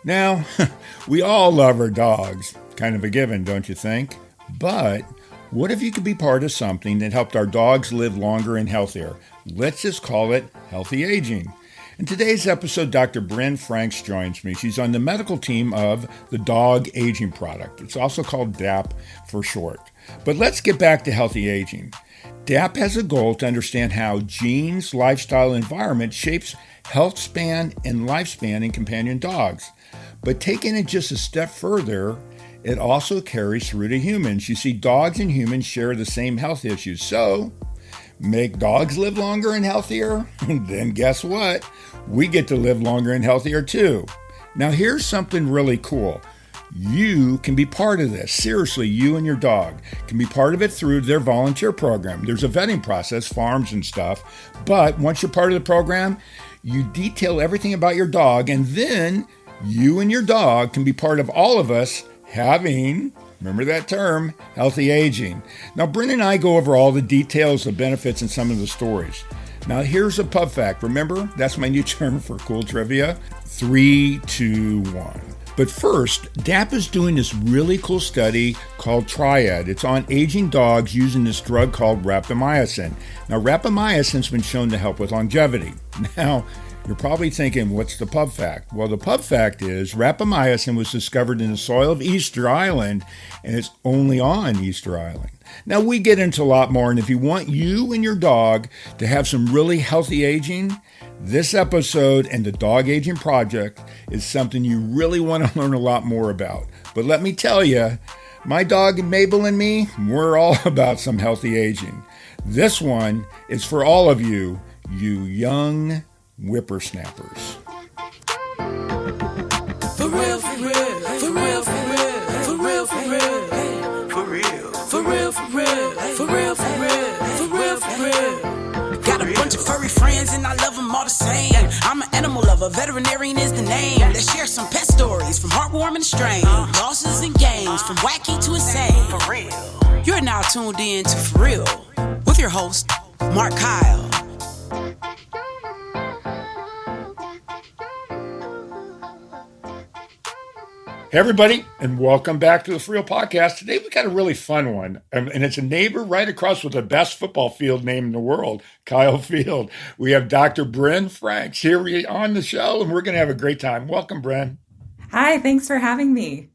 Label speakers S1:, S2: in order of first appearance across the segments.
S1: Now, we all love our dogs. Kind of a given, don't you think? But what if you could be part of something that helped our dogs live longer and healthier? Let's just call it healthy aging. In today's episode, Dr. Brynn Franks joins me. She's on the medical team of the Dog Aging Product. It's also called DAP for short. But let's get back to healthy aging. DAP has a goal to understand how genes, lifestyle, and environment shapes health span and lifespan in companion dogs. But taking it just a step further, it also carries through to humans. You see, dogs and humans share the same health issues. So, make dogs live longer and healthier? Then guess what? We get to live longer and healthier too. Now here's something really cool. You can be part of this. Seriously, you and your dog can be part of it through their volunteer program. There's a vetting process, farms and stuff. But once you're part of the program, you detail everything about your dog, and then you and your dog can be part of all of us having, remember that term, healthy aging. Now, Brynn and I go over all the details, the benefits, and some of the stories. Now, here's a pub fact. Remember, that's my new term for cool trivia. 3, 2, 1. But first, DAP is doing this really cool study called Triad. It's on aging dogs using this drug called rapamycin. Now, rapamycin's been shown to help with longevity. Now, you're probably thinking, what's the pub fact? Well, the pub fact is rapamycin was discovered in the soil of Easter Island, and it's only on Easter Island. Now, we get into a lot more, and if you want you and your dog to have some really healthy aging, this episode and the Dog Aging Project is something you really want to learn a lot more about. But let me tell you, my dog Mabel and me, we're all about some healthy aging. This one is for all of you, you young whippersnappers.
S2: For real, for real, for real, for real, for real, for real, for real, for real, for real, for real, for real, for real, for real. Got a bunch of furry friends and I love them all the same. I'm an animal lover, veterinarian is the name. Let's share some pet stories from heartwarming to strange, losses and gains, from wacky to insane. For real. You're now tuned in to For Real with your host, Mark Kyle.
S1: Hey everybody, and welcome back to the For Real Podcast. Today we got a really fun one, and it's a neighbor right across with the best football field name in the world, Kyle Field. We have Dr. Brynn Franks here on the show, and we're going to have a great time. Welcome, Brynn.
S3: Hi, thanks for having me.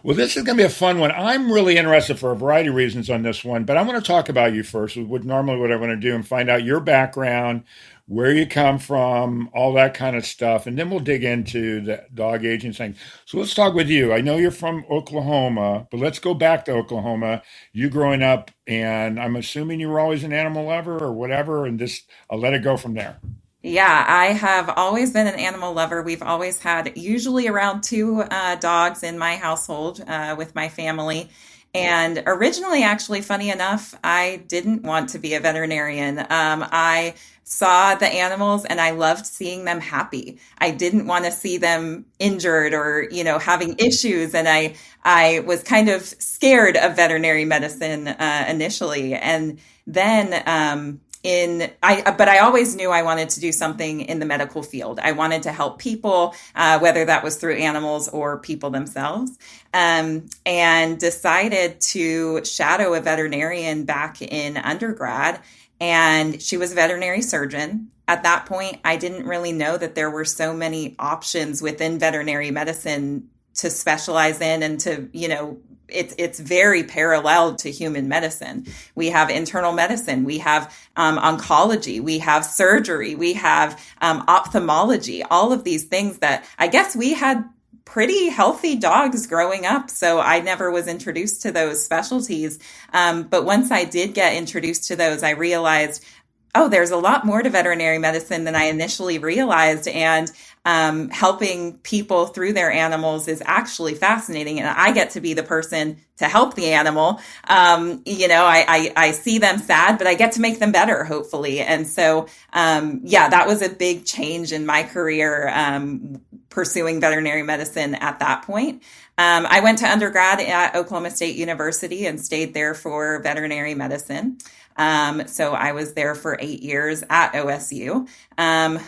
S1: Well, this is going to be a fun one. I'm really interested for a variety of reasons on this one, but I want to talk about you first, what I want to do, and find out your background, where you come from, all that kind of stuff. And then we'll dig into the dog aging thing. So let's talk with you. I know you're from Oklahoma, but let's go back to Oklahoma. You growing up, and I'm assuming you were always an animal lover or whatever, and just I'll let it go from there.
S3: Yeah, I have always been an animal lover. We've always had usually around 2 dogs in my household with my family. And originally, actually, funny enough, I didn't want to be a veterinarian. I saw the animals and I loved seeing them happy. I didn't want to see them injured or, having issues. And I was kind of scared of veterinary medicine initially. And then but I always knew I wanted to do something in the medical field. I wanted to help people, whether that was through animals or people themselves, and decided to shadow a veterinarian back in undergrad. And she was a veterinary surgeon. At that point, I didn't really know that there were so many options within veterinary medicine to specialize in and to, it's very parallel to human medicine. We have internal medicine, we have oncology, we have surgery, we have ophthalmology, all of these things that I guess we had pretty healthy dogs growing up. So I never was introduced to those specialties. But once I did get introduced to those, I realized, oh, there's a lot more to veterinary medicine than I initially realized. And helping people through their animals is actually fascinating. And I get to be the person to help the animal. I see them sad, but I get to make them better, hopefully. And so, that was a big change in my career, pursuing veterinary medicine at that point. I went to undergrad at Oklahoma State University and stayed there for veterinary medicine. So I was there for 8 years at OSU.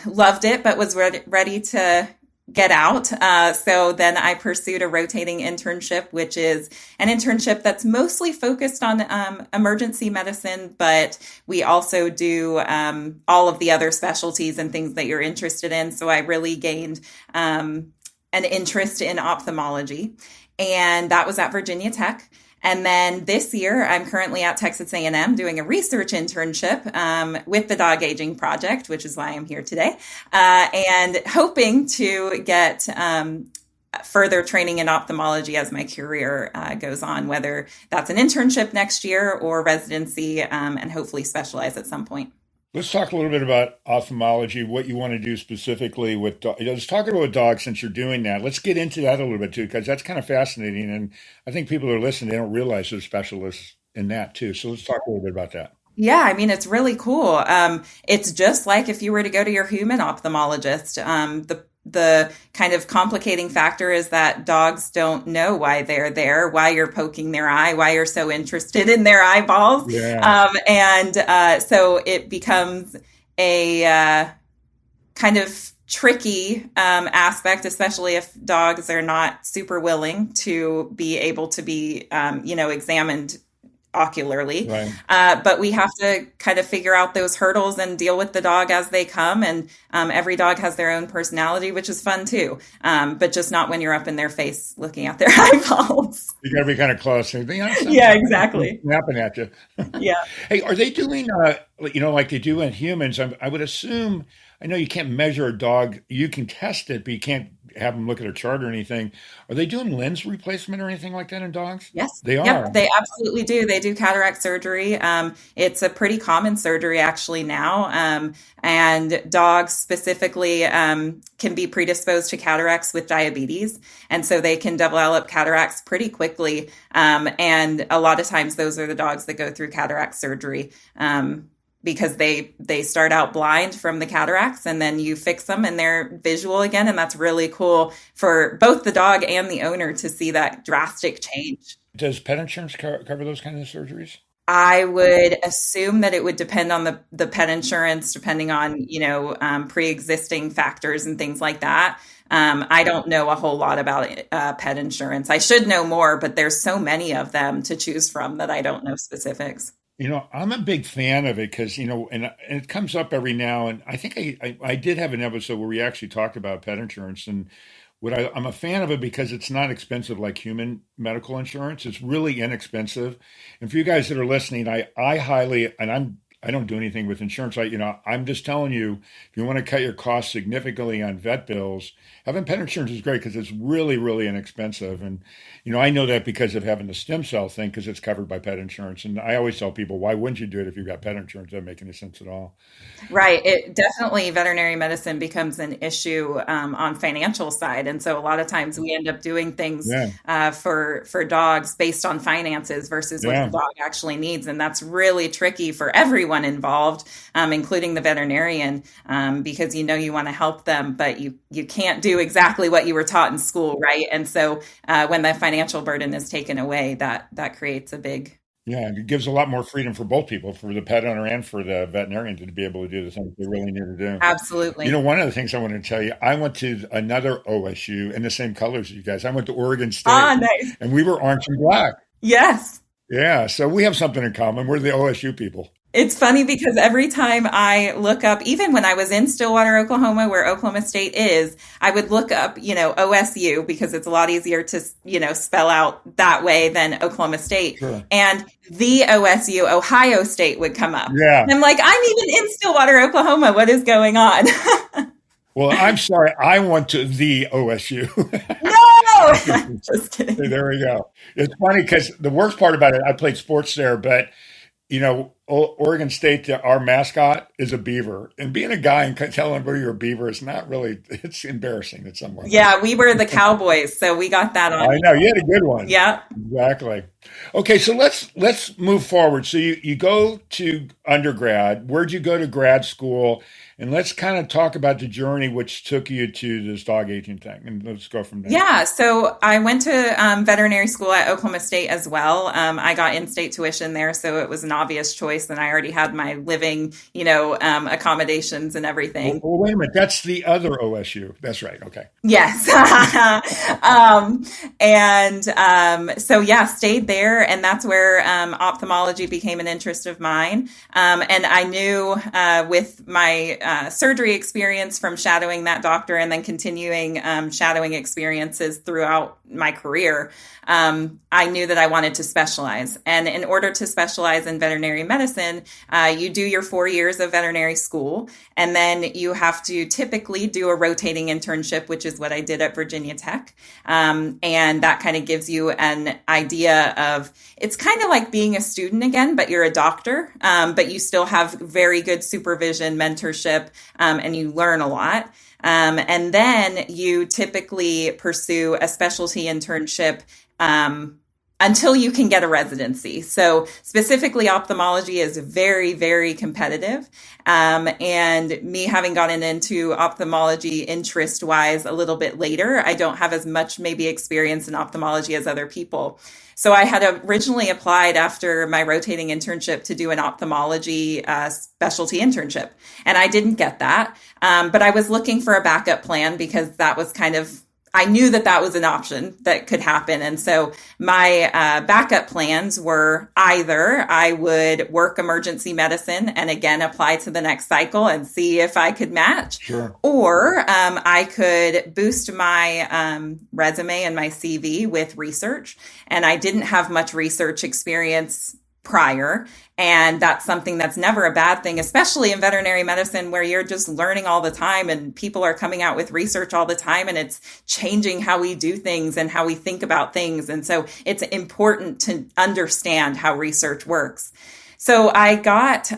S3: Loved it, but was ready to get out. So then I pursued a rotating internship, which is an internship that's mostly focused on emergency medicine, but we also do all of the other specialties and things that you're interested in. So I really gained an interest in ophthalmology, and that was at Virginia Tech. And then this year, I'm currently at Texas A&M doing a research internship with the Dog Aging Project, which is why I'm here today, and hoping to get further training in ophthalmology as my career goes on, whether that's an internship next year or residency, and hopefully specialize at some point.
S1: Let's talk a little bit about ophthalmology, what you want to do specifically with dogs. Let's talk about dogs since you're doing that. Let's get into that a little bit too, because that's kind of fascinating. And I think people who are listening, they don't realize there's specialists in that too. So let's talk a little bit about that.
S3: Yeah, I mean, it's really cool. It's just like if you were to go to your human ophthalmologist. The kind of complicating factor is that dogs don't know why they're there, why you're poking their eye, why you're so interested in their eyeballs.
S1: Yeah.
S3: So it becomes a kind of tricky aspect, especially if dogs are not super willing to be able to be, examined ocularly.
S1: Right.
S3: But we have to kind of figure out those hurdles and deal with the dog as they come. And every dog has their own personality, which is fun too. But just not when you're up in their face looking at their eyeballs.
S1: You got to be kind of close.
S3: Yeah, exactly.
S1: Snapping at you.
S3: Yeah.
S1: Hey, are they doing, like they do in humans? I would assume, I know you can't measure a dog. You can test it, but you can't have them look at a chart or anything. Are they doing lens replacement or anything like that in dogs?
S3: Yes.
S1: They are.
S3: Yep, they absolutely do. They do cataract surgery. It's a pretty common surgery actually now. And dogs specifically can be predisposed to cataracts with diabetes. And so they can develop cataracts pretty quickly. And a lot of times those are the dogs that go through cataract surgery. Because they start out blind from the cataracts and then you fix them and they're visual again. And that's really cool for both the dog and the owner to see that drastic change.
S1: Does pet insurance cover those kinds of surgeries?
S3: I would assume that it would depend on the pet insurance, depending on, pre-existing factors and things like that. I don't know a whole lot about pet insurance. I should know more, but there's so many of them to choose from that I don't know specifics.
S1: I'm a big fan of it because, and it comes up every now. And I think I did have an episode where we actually talked about pet insurance. And I'm a fan of it because it's not expensive like human medical insurance. It's really inexpensive. And for you guys that are listening, I highly, and I don't do anything with insurance. I'm just telling you, if you want to cut your costs significantly on vet bills, having pet insurance is great because it's really, really inexpensive. And, I know that because of having the stem cell thing, because it's covered by pet insurance. And I always tell people, why wouldn't you do it if you've got pet insurance? That doesn't make any sense at all.
S3: Right. It definitely, veterinary medicine becomes an issue on financial side. And so a lot of times we end up doing things for dogs based on finances versus what the dog actually needs. And that's really tricky for everyone involved, including the veterinarian, because you want to help them, but you can't do exactly what you were taught in school, right? And so when the financial burden is taken away, that creates a big...
S1: Yeah, it gives a lot more freedom for both people, for the pet owner and for the veterinarian to be able to do the things they really need to do.
S3: Absolutely.
S1: One of the things I wanted to tell you, I went to another OSU in the same colors as you guys. I went to Oregon State.
S3: Nice.
S1: And we were orange and black.
S3: Yes.
S1: Yeah, so we have something in common. We're the OSU people.
S3: It's funny because every time I look up, even when I was in Stillwater, Oklahoma, where Oklahoma State is, I would look up, OSU because it's a lot easier to, spell out that way than Oklahoma State.
S1: Sure.
S3: And the OSU, Ohio State, would come up.
S1: Yeah.
S3: And I'm like, I'm even in Stillwater, Oklahoma. What is going on?
S1: Well, I'm sorry. I went to the OSU.
S3: No! Just kidding.
S1: There we go. It's funny because the worst part about it, I played sports there, but Oregon State, our mascot is a beaver. And being a guy and telling everybody you're a beaver is not really, it's embarrassing in some way.
S3: Yeah, we were the Cowboys, so we got that on.
S1: I know, you had a good one.
S3: Yeah.
S1: Exactly. Okay, so let's move forward. So you go to undergrad. Where'd you go to grad school? And let's kind of talk about the journey which took you to this dog aging thing. And let's go from there.
S3: Yeah. So I went to veterinary school at Oklahoma State as well. I got in-state tuition there, so it was an obvious choice choice, and I already had my living, accommodations and everything.
S1: Well, wait a minute. That's the other OSU. That's right. Okay.
S3: Yes. So yeah, stayed there. And that's where ophthalmology became an interest of mine. And I knew with my surgery experience from shadowing that doctor and then continuing shadowing experiences throughout my career, I knew that I wanted to specialize. And in order to specialize in veterinary medicine, you do your 4 years of veterinary school, and then you have to typically do a rotating internship, which is what I did at Virginia Tech. And that kind of gives you an idea of, it's kind of like being a student again, but you're a doctor, but you still have very good supervision, mentorship, and you learn a lot. And then you typically pursue a specialty internship until you can get a residency. So specifically, ophthalmology is very, very competitive. And me having gotten into ophthalmology interest-wise a little bit later, I don't have as much maybe experience in ophthalmology as other people. So I had originally applied after my rotating internship to do an ophthalmology specialty internship, and I didn't get that. But I was looking for a backup plan because that was I knew that was an option that could happen. And so my backup plans were either I would work emergency medicine and again apply to the next cycle and see if I could match,
S1: Sure.
S3: or I could boost my resume and my CV with research. And I didn't have much research experience prior. And that's something that's never a bad thing, especially in veterinary medicine, where you're just learning all the time and people are coming out with research all the time, and it's changing how we do things and how we think about things. And so it's important to understand how research works. So I got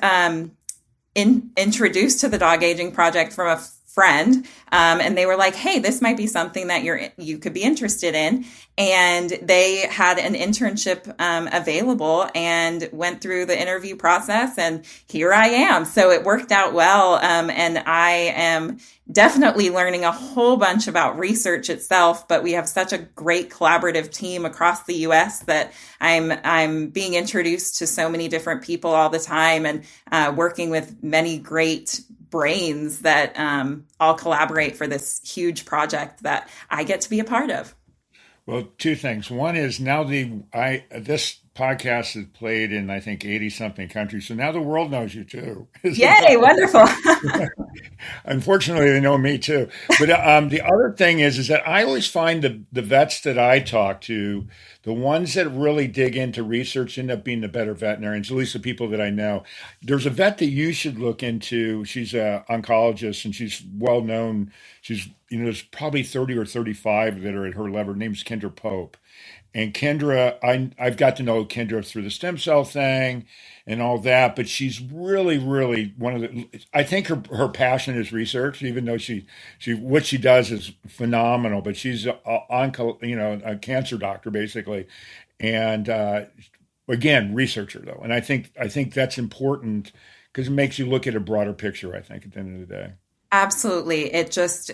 S3: introduced to the dog aging project from a friend, and they were like, hey, this might be something that you could be interested in. And they had an internship available and went through the interview process, and here I am. So it worked out well. And I am definitely learning a whole bunch about research itself, but we have such a great collaborative team across the US that I'm being introduced to so many different people all the time, and working with many great brains that all collaborate for this huge project that I get to be a part of.
S1: Well, two things. One is now this podcast is played in, I think, 80 something countries. So now the world knows you too.
S3: Yay, wonderful.
S1: Unfortunately, they know me too. But the other thing is that I always find the vets that I talk to, the ones that really dig into research end up being the better veterinarians, at least the people that I know. There's a vet that you should look into. She's an oncologist and she's well known. There's probably 30 or 35 that are at her level. Her name's Kendra Pope. And Kendra, I've got to know Kendra through the stem cell thing and all that, but she's really, really I think her passion is research, even though what she does is phenomenal, but she's a cancer doctor basically. And again, researcher though. And I think that's important because it makes you look at a broader picture, I think, at the end of the day.
S3: Absolutely. It just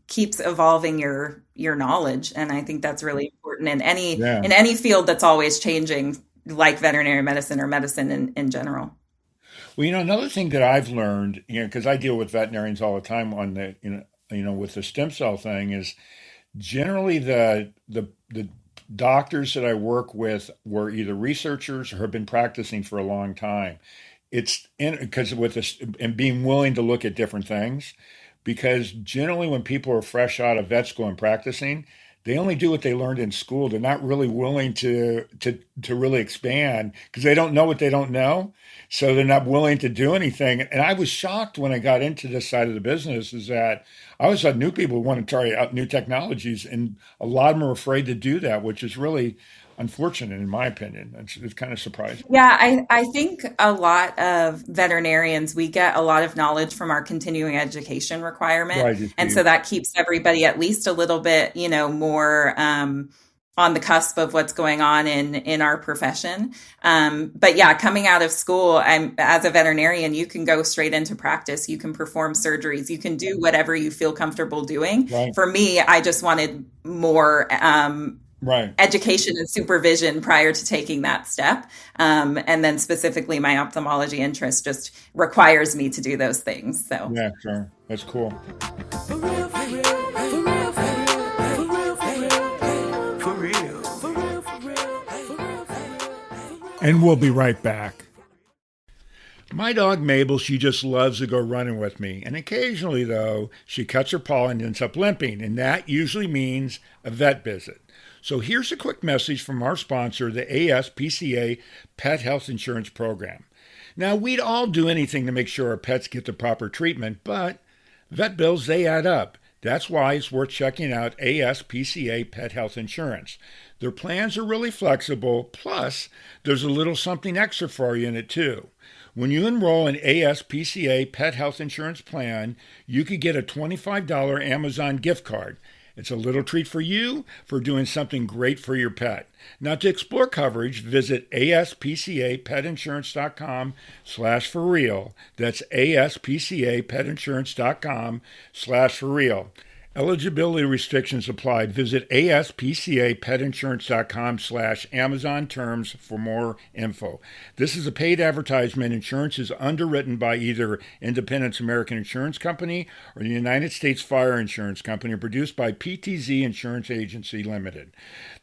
S3: keeps evolving your knowledge. And I think that's really important in any field that's always changing, like veterinary medicine or medicine in general.
S1: Well, another thing that I've learned, because I deal with veterinarians all the time on with the stem cell thing, is generally the doctors that I work with were either researchers or have been practicing for a long time. It's because with this and being willing to look at different things, because generally when people are fresh out of vet school and practicing, they only do what they learned in school. They're not really willing to really expand because they don't know what they don't know. So they're not willing to do anything. And I was shocked when I got into this side of the business is that I always had new people who want to try out new technologies, and a lot of them are afraid to do that, which is really unfortunate in my opinion. It's kind of surprising.
S3: Yeah, I think a lot of veterinarians, we get a lot of knowledge from our continuing education requirement.
S1: Right,
S3: and so that keeps everybody at least a little bit, more on the cusp of what's going on in our profession. But yeah, coming out of school, as a veterinarian, you can go straight into practice. You can perform surgeries. You can do whatever you feel comfortable doing.
S1: Right.
S3: For me, I just wanted more
S1: Right.
S3: education and supervision prior to taking that step. And then specifically my ophthalmology interest just requires me to do those things. So
S1: Yeah, sure. That's cool.
S2: For real, for real, for real, for real, for real, for real, for real, for real, for real, for real.
S1: And we'll be right back. My dog Mabel, she just loves to go running with me. And occasionally, though, she cuts her paw and ends up limping. And that usually means a vet visit. So here's a quick message from our sponsor, the ASPCA Pet Health Insurance Program. Now, we'd all do anything to make sure our pets get the proper treatment, but vet bills, they add up. That's why it's worth checking out ASPCA Pet Health Insurance. Their plans are really flexible, plus there's a little something extra for you in it too. When you enroll in ASPCA Pet Health Insurance Plan, you could get a $25 Amazon gift card. It's a little treat for you for doing something great for your pet. Now, to explore coverage, visit aspcapetinsurance.com/for real. That's aspcapetinsurance.com/for real. Eligibility restrictions apply. Visit aspcapetinsurance.com/Amazon terms for more info. This is a paid advertisement. Insurance is underwritten by either Independence American Insurance Company or the United States Fire Insurance Company and produced by PTZ Insurance Agency Limited.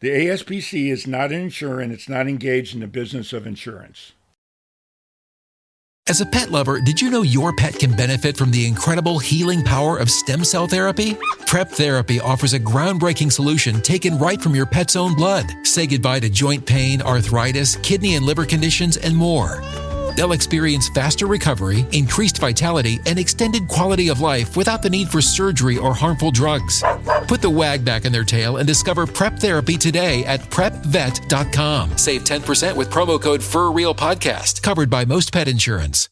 S1: The ASPC is not an insurer and it's not engaged in the business of insurance.
S4: As a pet lover, did you know your pet can benefit from the incredible healing power of stem cell therapy? Prep Therapy offers a groundbreaking solution taken right from your pet's own blood. Say goodbye to joint pain, arthritis, kidney and liver conditions, and more. They'll experience faster recovery, increased vitality, and extended quality of life without the need for surgery or harmful drugs. Put the wag back in their tail and discover Prep Therapy today at prepvet.com. Save 10% with promo code FurRealPodcast, covered by most pet insurance.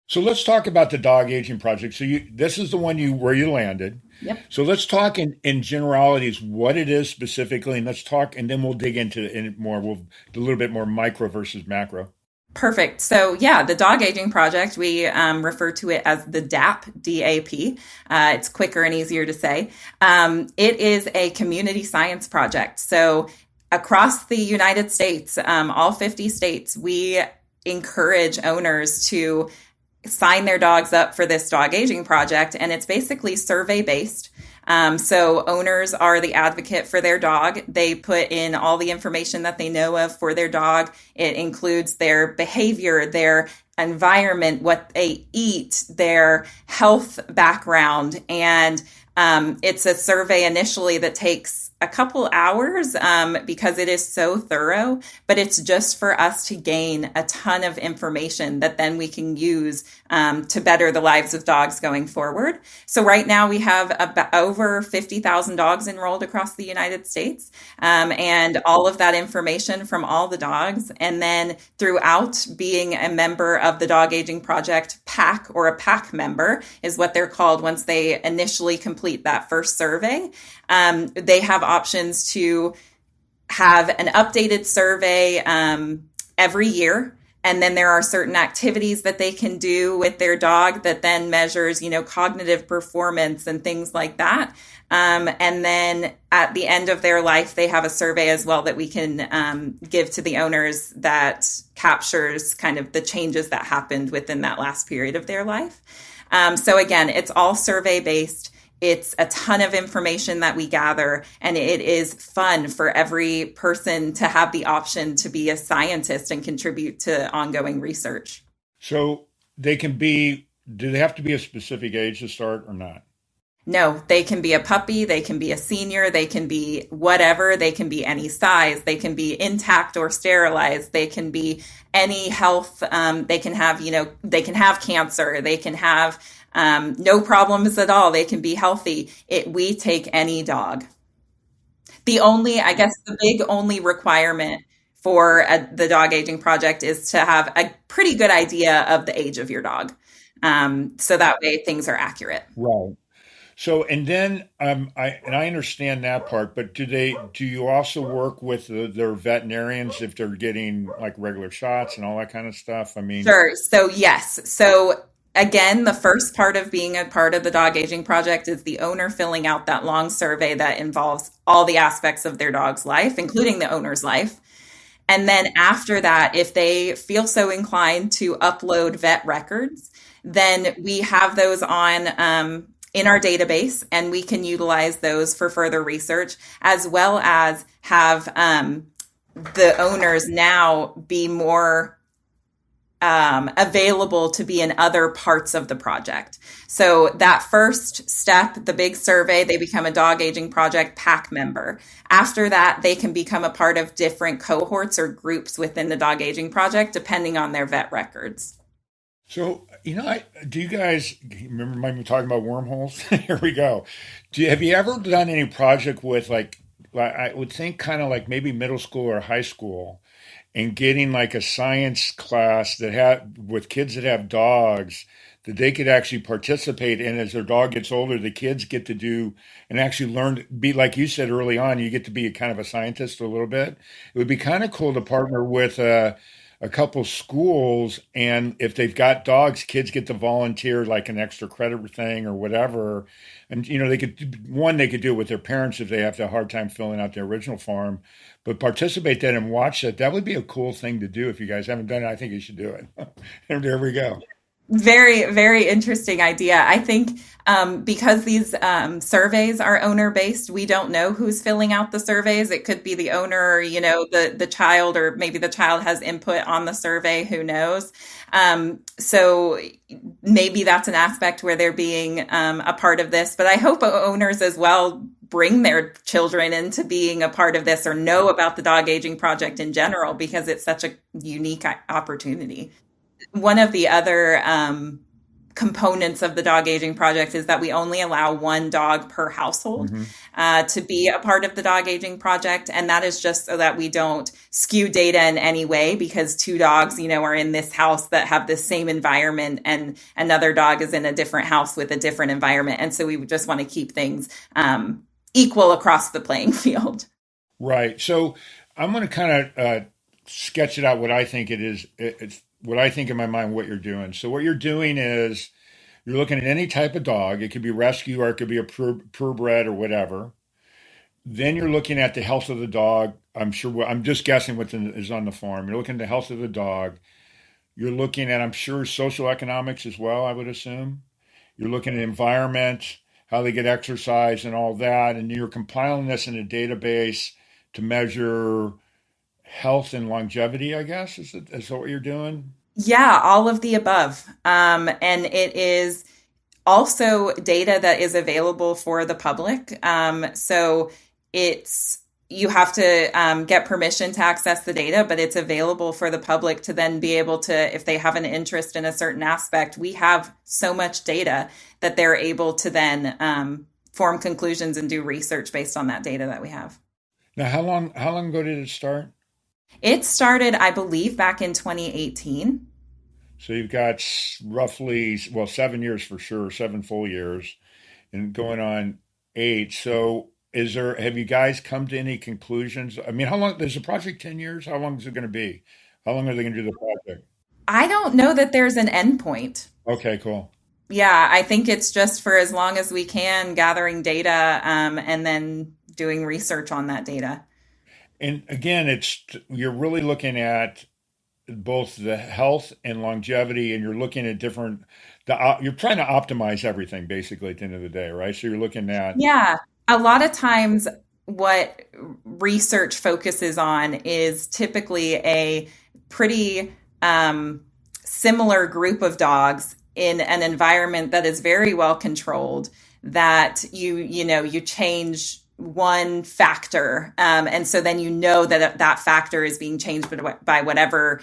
S1: So let's talk about the dog aging project. So this is the one where you landed.
S3: Yep.
S1: So let's talk in generalities what it is specifically, and let's talk, and then we'll dig into it more. We'll do a little bit more micro versus macro.
S3: Perfect. So yeah, the dog aging project, we refer to it as the DAP, D-A-P. It's quicker and easier to say. It is a community science project. So across the United States, all 50 states, we encourage owners to sign their dogs up for this dog aging project. And it's basically survey based. So owners are the advocate for their dog. They put in all the information that they know of for their dog. It includes their behavior, their environment, what they eat, their health background. And it's a survey initially that takes a couple hours because it is so thorough, but it's just for us to gain a ton of information that then we can use to better the lives of dogs going forward. So right now we have about over 50,000 dogs enrolled across the United States, and all of that information from all the dogs. And then throughout being a member of the Dog Aging Project PAC, or a PAC member is what they're called once they initially complete that first survey, they have options to have an updated survey every year. And then there are certain activities that they can do with their dog that then measures, cognitive performance and things like that. And then at the end of their life, they have a survey as well that we can give to the owners that captures kind of the changes that happened within that last period of their life. So again, it's all survey based. It's a ton of information that we gather, and it is fun for every person to have the option to be a scientist and contribute to ongoing research.
S1: So do they have to be a specific age to start or not?
S3: No, they can be a puppy, they can be a senior, they can be whatever, they can be any size, they can be intact or sterilized, they can be any health, they can have cancer, they can have no problems at all, they can be healthy. We take any dog. The big only requirement for the dog aging project is to have a pretty good idea of the age of your dog. So that way things are accurate.
S1: Right. So, and then I understand that part, but do you also work with their veterinarians if they're getting like regular shots and all that kind of stuff? I mean,
S3: Sure. So yes. So again, the first part of being a part of the dog aging project is the owner filling out that long survey that involves all the aspects of their dog's life, including the owner's life. And then after that, if they feel so inclined to upload vet records, then we have those on in our database, and we can utilize those for further research, as well as have the owners now be more available to be in other parts of the project. So that first step, the big survey, they become a dog aging project PAC member. After that, they can become a part of different cohorts or groups within the dog aging project, depending on their vet records.
S1: So, do you guys remember me talking about wormholes? Here we go. Have you ever done any project with like I would think kind of like maybe middle school or high school, and getting like a science class that had with kids that have dogs that they could actually participate in as their dog gets older, the kids get to do and actually learn be like you said early on, you get to be a kind of a scientist a little bit. It would be kind of cool to partner with a couple schools, and if they've got dogs, kids get to volunteer like an extra credit thing or whatever. And they could do it with their parents if they have a hard time filling out their original form, but participate then and watch that. That would be a cool thing to do. If you guys haven't done it, I think you should do it. And there we go.
S3: Very, very interesting idea. I think because these surveys are owner based, we don't know who's filling out the surveys. It could be the owner, or, the child, or maybe the child has input on the survey. Who knows? So maybe that's an aspect where they're being a part of this. But I hope owners as well bring their children into being a part of this, or know about the dog aging project in general, because it's such a unique opportunity. One of the other components of the dog aging project is that we only allow one dog per household to be a part of the dog aging project. And that is just so that we don't skew data in any way, because two dogs, are in this house that have the same environment, and another dog is in a different house with a different environment. And so we just want to keep things equal across the playing field.
S1: Right. So I'm going to kind of sketch it out what I think it is. It's what I think in my mind what you're doing. So what you're doing is you're looking at any type of dog. It could be rescue, or it could be a purebred or whatever. Then you're looking at the health of the dog. I'm just guessing what is on the farm. You're looking at the health of the dog. You're looking at, I'm sure, social economics as well, I would assume. You're looking at environment, how they get exercise and all that. And you're compiling this in a database to measure health and longevity, I guess. Is that what you're doing?
S3: Yeah, all of the above. And it is also data that is available for the public. So you have to get permission to access the data, but it's available for the public to then be able to, if they have an interest in a certain aspect, we have so much data that they're able to then form conclusions and do research based on that data that we have.
S1: Now, how long ago did it start?
S3: It started, I believe, back in 2018.
S1: So you've got roughly, 7 years for sure, 7 full years, and going on 8. So have you guys come to any conclusions? I mean, how long is the project? 10 years? How long is it going to be? How long are they going to do the project?
S3: I don't know that there's an endpoint.
S1: Okay, cool.
S3: Yeah, I think it's just for as long as we can, gathering data and then doing research on that data.
S1: And again, you're really looking at both the health and longevity, and you're looking at you're trying to optimize everything basically at the end of the day, right? So you're looking at.
S3: Yeah, a lot of times what research focuses on is typically a pretty similar group of dogs in an environment that is very well controlled, that you change one factor. And so then that factor is being changed by whatever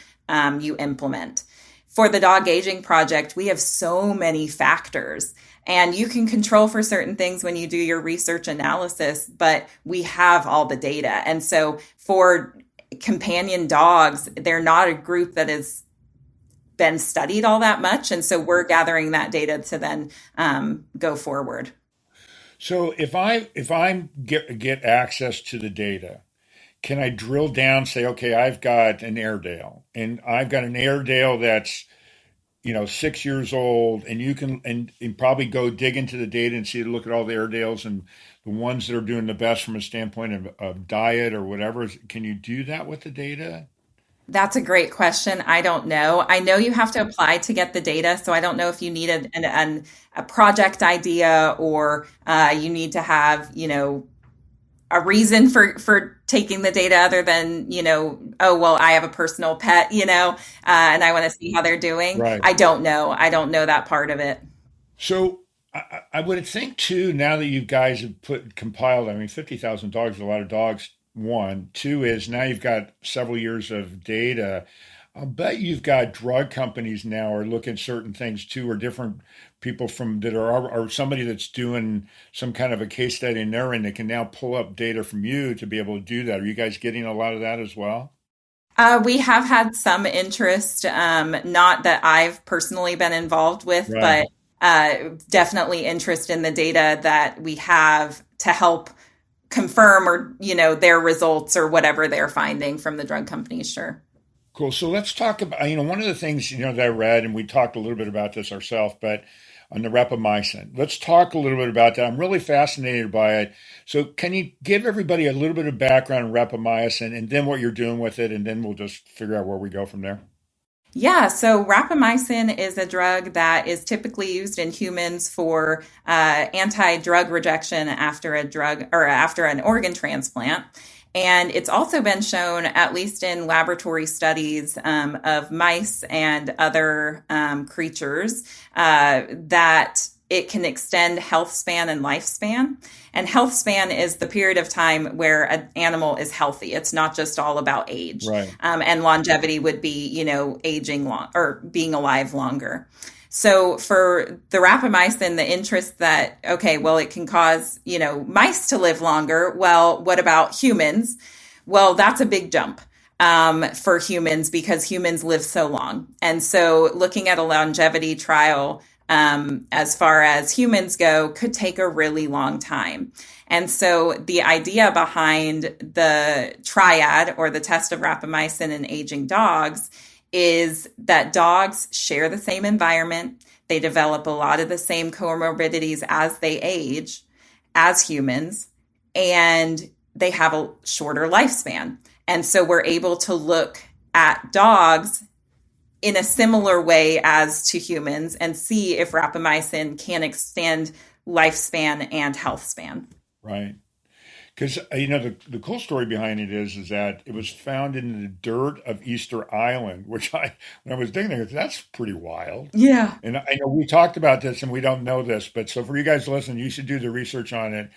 S3: you implement. For the dog aging project, we have so many factors, and you can control for certain things when you do your research analysis, but we have all the data. And so for companion dogs, they're not a group that has been studied all that much. And so we're gathering that data to then go forward.
S1: So if I get access to the data, can I drill down, say, okay, I've got an Airedale, and I've got an Airedale that's 6 years old, and you can and probably go dig into the data and see, look at all the Airedales and the ones that are doing the best from a standpoint of diet or whatever. Can you do that with the data?
S3: That's a great question. I don't know. I know you have to apply to get the data, so I don't know if you need a project idea or you need to have, a reason for taking the data other than, oh, well, I have a personal pet, and I want to see how they're doing.
S1: Right.
S3: I don't know. I don't know that part of it.
S1: So I would think too, now that you guys have compiled, I mean, 50,000 dogs is a lot of dogs. One, two is now you've got several years of data. I'll bet you've got drug companies now are looking at certain things too, or different people from that are or somebody that's doing some kind of a case study in their end that can now pull up data from you to be able to do that. Are you guys getting a lot of that as well?
S3: We have had some interest, not that I've personally been involved with,
S1: Right.
S3: but definitely interest in the data that we have to help confirm or, their results or whatever they're finding from the drug companies. Sure.
S1: Cool. So let's talk about, one of the things, that I read, and we talked a little bit about this ourselves, but on the rapamycin, let's talk a little bit about that. I'm really fascinated by it. So can you give everybody a little bit of background on rapamycin and then what you're doing with it? And then we'll just figure out where we go from there.
S3: Yeah, so rapamycin is a drug that is typically used in humans for anti-drug rejection after a drug or after an organ transplant. And it's also been shown, at least in laboratory studies of mice and other creatures, that it can extend health span and lifespan. And health span is the period of time where an animal is healthy. It's not just all about age.
S1: Right.
S3: And longevity would be, aging long or being alive longer. So for the rapamycin, the interest that, okay, well, it can cause, mice to live longer. Well, what about humans? Well, that's a big jump for humans because humans live so long. And so looking at a longevity trial as far as humans go could take a really long time. And so the idea behind the Triad or the test of rapamycin in aging dogs is that dogs share the same environment. They develop a lot of the same comorbidities as they age as humans, and they have a shorter lifespan. And so we're able to look at dogs in a similar way as to humans and see if rapamycin can extend lifespan and health span.
S1: Right. Because the cool story behind it is that it was found in the dirt of Easter Island, which when I was digging there, that's pretty wild.
S3: Yeah.
S1: And I know we talked about this, and we don't know this, but so for you guys to listen, you should do the research on it.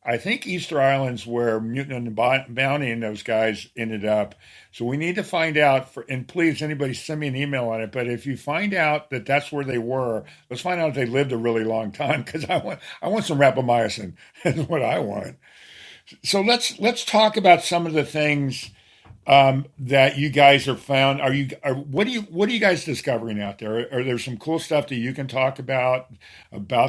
S1: I think Easter Island's where Mutant and Bounty and those guys ended up. So we need to find out. And please, anybody send me an email on it. But if you find out that that's where they were, let's find out if they lived a really long time because I want some rapamycin. That's what I want. So let's talk about some of the things that you guys have found. What are you guys discovering out there? Are there some cool stuff that you can talk about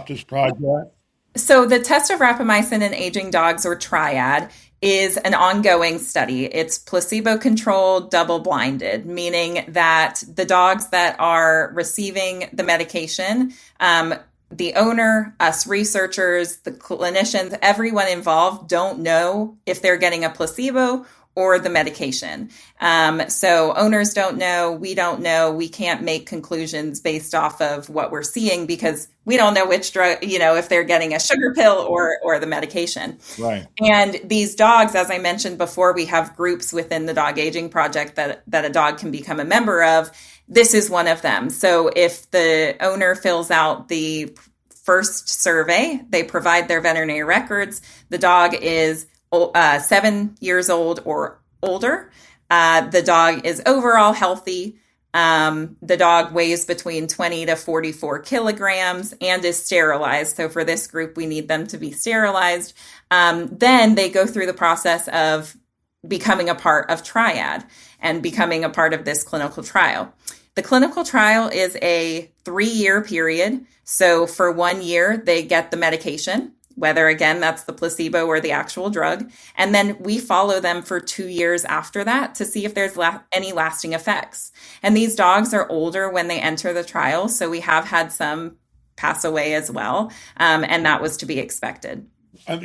S1: this project?
S3: So the test of rapamycin in aging dogs, or Triad, is an ongoing study. It's placebo-controlled, double-blinded, meaning that the dogs that are receiving the medication, the owner, us researchers, the clinicians, everyone involved don't know if they're getting a placebo or the medication. So owners don't know, we don't know, we can't make conclusions based off of what we're seeing because we don't know which drug, if they're getting a sugar pill or the medication.
S1: Right.
S3: And these dogs, as I mentioned before, we have groups within the Dog Aging Project that a dog can become a member of. This is one of them. So if the owner fills out the first survey, they provide their veterinary records, the dog is 7 years old or older. The dog is overall healthy. The dog weighs between 20 to 44 kilograms and is sterilized. So for this group, we need them to be sterilized. Then they go through the process of becoming a part of Triad and becoming a part of this clinical trial. The clinical trial is a 3-year period. So for 1 year, they get the medication. whether again that's the placebo or the actual drug. And then we follow them for 2 years after that to see if there's any lasting effects. And these dogs are older when they enter the trial, so we have had some pass away as well, and that was to be expected.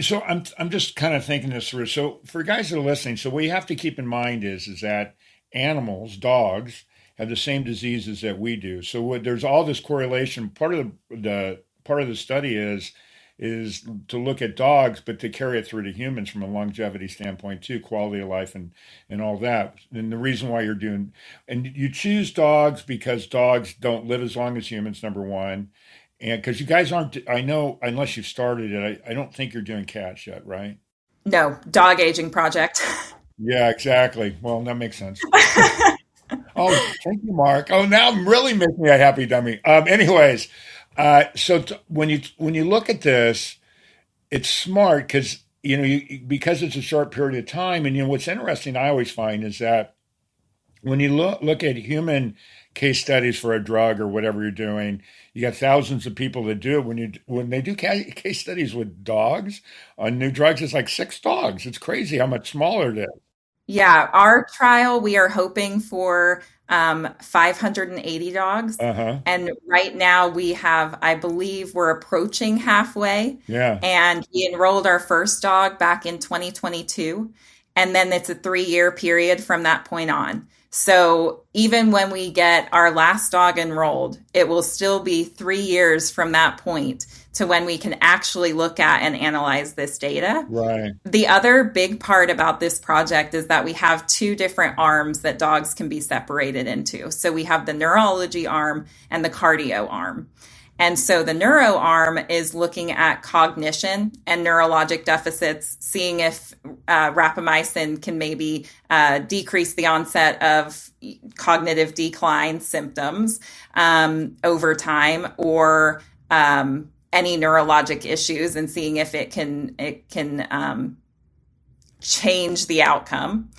S1: So I'm just kind of thinking this through. So for guys that are listening, so what you have to keep in mind is that animals, dogs, have the same diseases that we do. So there's all this correlation. Part of the study is to look at dogs, but to carry it through to humans from a longevity standpoint too, quality of life and all that. And the reason why and you choose dogs because dogs don't live as long as humans, number one. And because you guys aren't, I know, unless you've started it, I don't think you're doing cats yet, right?
S3: No, dog aging project.
S1: Yeah, exactly. Well, that makes sense. Oh, thank you, Mark. Oh, now I'm really making me a happy dummy. Anyways, when you look at this, it's smart because because it's a short period of time, and what's interesting I always find is that when you look at human case studies for a drug or whatever you're doing, you got thousands of people that do it. When they do case studies with dogs on new drugs, it's like 6 dogs. It's crazy how much smaller it is.
S3: Yeah, our trial, we are hoping for 580 dogs.
S1: Uh-huh.
S3: And right now we have, I believe we're approaching halfway.
S1: Yeah.
S3: And we enrolled our first dog back in 2022. And then it's a 3-year period from that point on. So even when we get our last dog enrolled, it will still be 3 years from that point to when we can actually look at and analyze this data.
S1: Right.
S3: The other big part about this project is that we have 2 different arms that dogs can be separated into. So we have the neurology arm and the cardio arm. And so the neuro arm is looking at cognition and neurologic deficits, seeing if rapamycin can maybe decrease the onset of cognitive decline symptoms over time, or any neurologic issues, and seeing if it can change the outcome.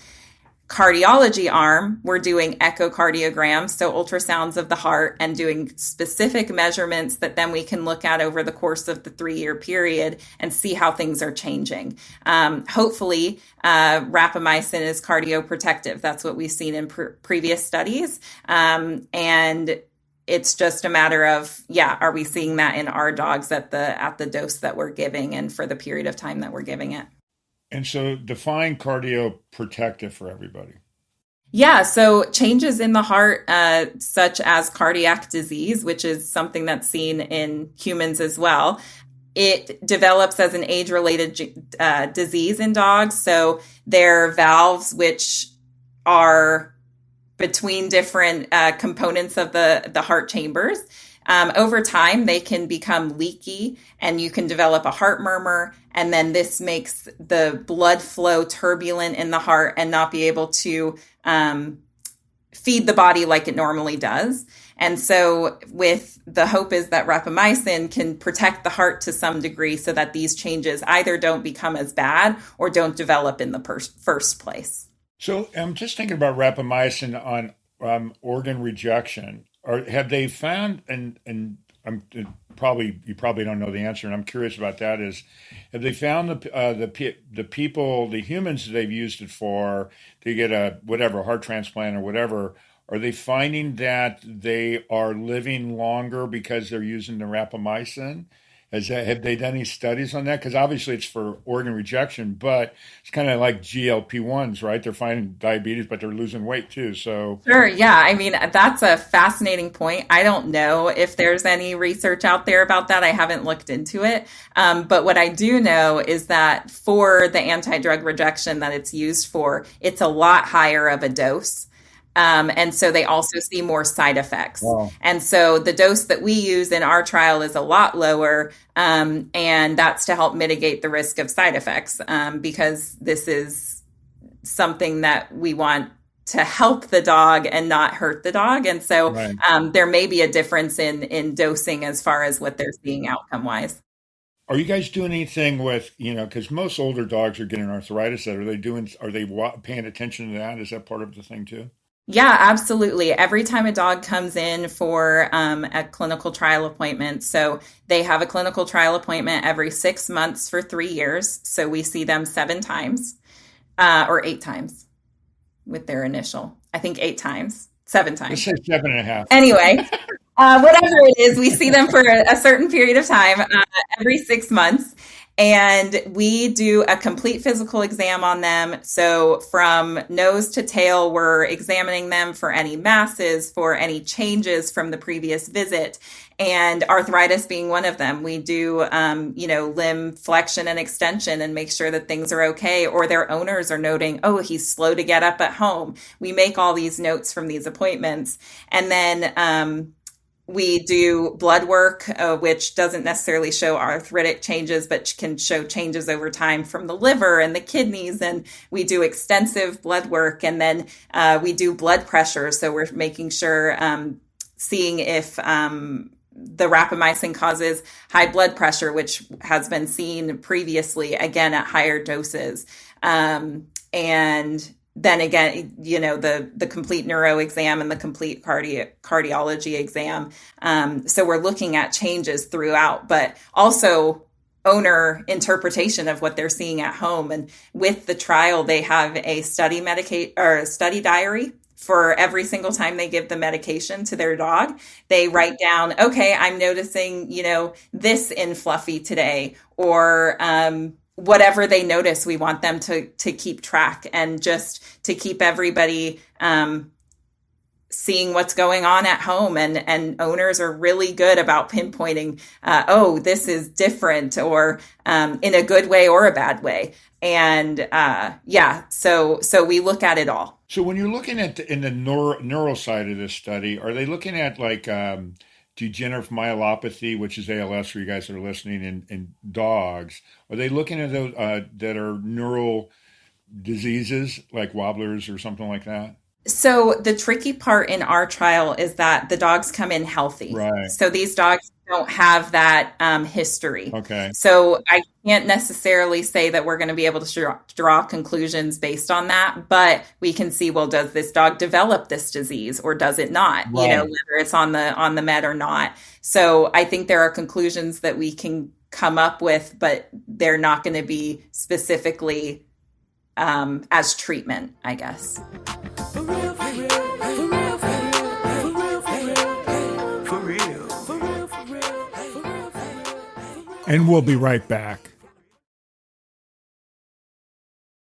S3: Cardiology arm, we're doing echocardiograms, so ultrasounds of the heart, and doing specific measurements that then we can look at over the course of the 3-year period and see how things are changing. Hopefully, rapamycin is cardioprotective. That's what we've seen in previous studies. And it's just a matter of, are we seeing that in our dogs at the dose that we're giving and for the period of time that we're giving it?
S1: And so define cardioprotective for everybody.
S3: Yeah, so changes in the heart, such as cardiac disease, which is something that's seen in humans as well. It develops as an age-related disease in dogs. So their valves, which are between different components of the heart chambers, over time, they can become leaky and you can develop a heart murmur. And then this makes the blood flow turbulent in the heart and not be able to feed the body like it normally does. And so with the hope is that rapamycin can protect the heart to some degree so that these changes either don't become as bad or don't develop in the first place.
S1: So I'm just thinking about rapamycin on organ rejection. Or have they found, and you probably don't know the answer, and I'm curious about that, is have they found the people, the humans that they've used it for to get a heart transplant or whatever, are they finding that they are living longer because they're using the rapamycin? Have they done any studies on that? Because obviously it's for organ rejection, but it's kind of like GLP-1s, right? They're finding diabetes, but they're losing weight too. So
S3: sure, yeah. I mean, that's a fascinating point. I don't know if there's any research out there about that. I haven't looked into it. But what I do know is that for the anti-drug rejection that it's used for, it's a lot higher of a dose. And so they also see more side effects.
S1: wow.
S3: And so the dose that we use in our trial is a lot lower. And that's to help mitigate the risk of side effects, because this is something that we want to help the dog and not hurt the dog. And so
S1: Right.
S3: there may be a difference in dosing as far as what they're seeing outcome wise.
S1: Are you guys doing anything with, because most older dogs are getting arthritis? Are they paying attention to that? Is that part of the thing too?
S3: Yeah, absolutely. Every time a dog comes in for a clinical trial appointment, so they have a clinical trial appointment every 6 months for 3 years. So we see them 7 times or 8 times with their initial. I think 8 times, seven
S1: Let's
S3: times.
S1: say 7.5.
S3: Anyway, whatever it is, we see them for a certain period of time, every 6 months. And we do a complete physical exam on them. So, from nose to tail, we're examining them for any masses, for any changes from the previous visit, and arthritis being one of them. We do, limb flexion and extension and make sure that things are okay. Or their owners are noting, oh, he's slow to get up at home. We make all these notes from these appointments. And then, we do blood work, which doesn't necessarily show arthritic changes, but can show changes over time from the liver and the kidneys. And we do extensive blood work. And then we do blood pressure. So we're making sure, seeing if the rapamycin causes high blood pressure, which has been seen previously, again, at higher doses. And then again, the complete neuro exam and the complete cardiology exam. So we're looking at changes throughout, but also owner interpretation of what they're seeing at home. And with the trial, they have a study diary for every single time they give the medication to their dog. They write down, okay, I'm noticing, this in Fluffy today, or whatever they notice. We want them to keep track and just to keep everybody seeing what's going on at home. And owners are really good about pinpointing, oh, this is different, or in a good way or a bad way. And so we look at it all.
S1: So when you're looking at in the neural side of this study, are they looking at like degenerative myelopathy, which is ALS for you guys that are listening, in dogs? Are they looking at those that are neural diseases like wobblers or something like that?
S3: So the tricky part in our trial is that the dogs come in healthy.
S1: Right.
S3: So these dogs don't have that history.
S1: Okay.
S3: So I can't necessarily say that we're going to be able to draw conclusions based on that, but we can see, well, does this dog develop this disease or does it not?
S1: Right.
S3: Whether it's on the med or not. So I think there are conclusions that we can come up with, but they're not going to be specifically as treatment, I guess.
S2: For real, for real, for real, for real, for real, for real, for real, for real, for real, for real.
S1: And we'll be right back.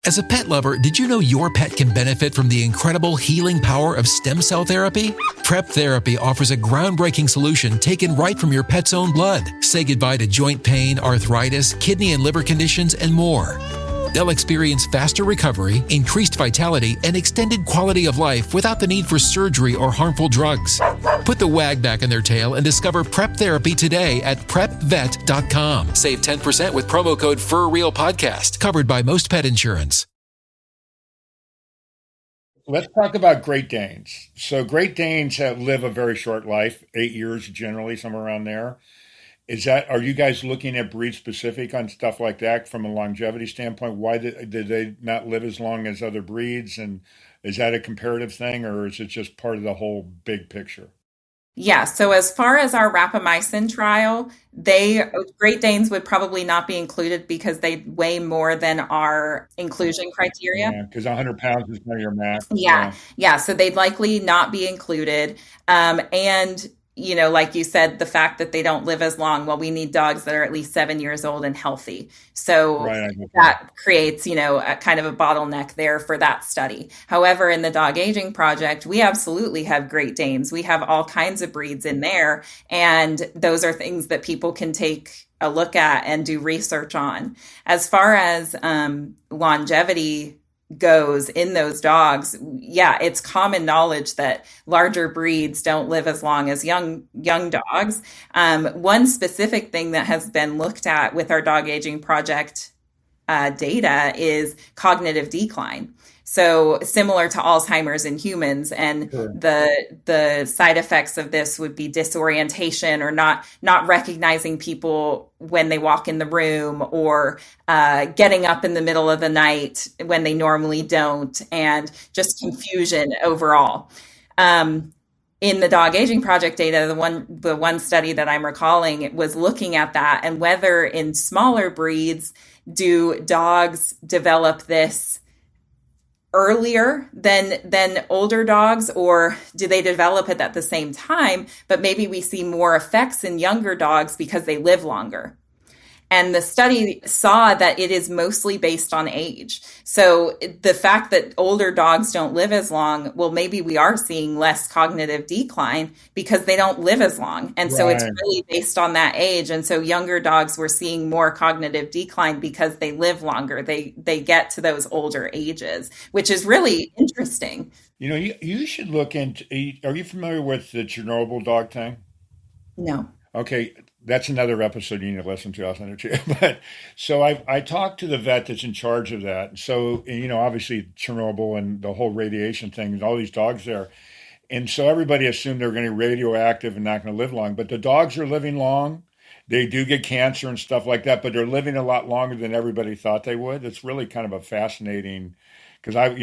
S4: As a pet lover, did you know your pet can benefit from the incredible healing power of stem cell therapy? Prep Therapy offers a groundbreaking solution taken right from your pet's own blood. Say goodbye to joint pain, arthritis, kidney and liver conditions, and more. They'll experience faster recovery, increased vitality, and extended quality of life without the need for surgery or harmful drugs. Put the wag back in their tail and discover Prep Therapy today at prepvet.com. Save 10% with promo code FurRealPodcast, covered by most pet insurance.
S1: Let's talk about Great Danes. So Great Danes live a very short life, 8 years generally, somewhere around there. Are you guys looking at breed specific on stuff like that from a longevity standpoint? Why did they not live as long as other breeds? And is that a comparative thing, or is it just part of the whole big picture?
S3: Yeah, so as far as our rapamycin trial, Great Danes would probably not be included because they weigh more than our inclusion criteria.
S1: Yeah, because 100 pounds is kind of your max.
S3: Yeah. So they'd likely not be included. And like you said, the fact that they don't live as long, well, we need dogs that are at least 7 years old and healthy. So
S1: Right.
S3: that creates, a kind of a bottleneck there for that study. However, in the dog aging project, we absolutely have Great Danes. We have all kinds of breeds in there. And those are things that people can take a look at and do research on. As far as longevity goes in those dogs, yeah, it's common knowledge that larger breeds don't live as long as young dogs. One specific thing that has been looked at with our dog aging project data is cognitive decline. So similar to Alzheimer's in humans, and
S1: Sure.
S3: the side effects of this would be disorientation, or not recognizing people when they walk in the room, or getting up in the middle of the night when they normally don't, and just confusion overall. In the dog aging project data, the one study that I'm recalling, it was looking at that, and whether in smaller breeds do dogs develop this earlier than older dogs, or do they develop it at the same time, but maybe we see more effects in younger dogs because they live longer. And the study saw that it is mostly based on age. So the fact that older dogs don't live as long, well, maybe we are seeing less cognitive decline because they don't live as long. And so it's
S1: Right.
S3: really based on that age. And so younger dogs, we're seeing more cognitive decline because they live longer. They get to those older ages, which is really interesting.
S1: You should look into. Are you familiar with the Chernobyl dog thing?
S3: No.
S1: Okay, that's another episode you need to listen to. I'll send it to you. But so I talked to the vet that's in charge of that. So obviously Chernobyl and the whole radiation thing, and all these dogs there, and so everybody assumed they were going to be radioactive and not going to live long. But the dogs are living long. They do get cancer and stuff like that, but they're living a lot longer than everybody thought they would. It's really kind of a fascinating, because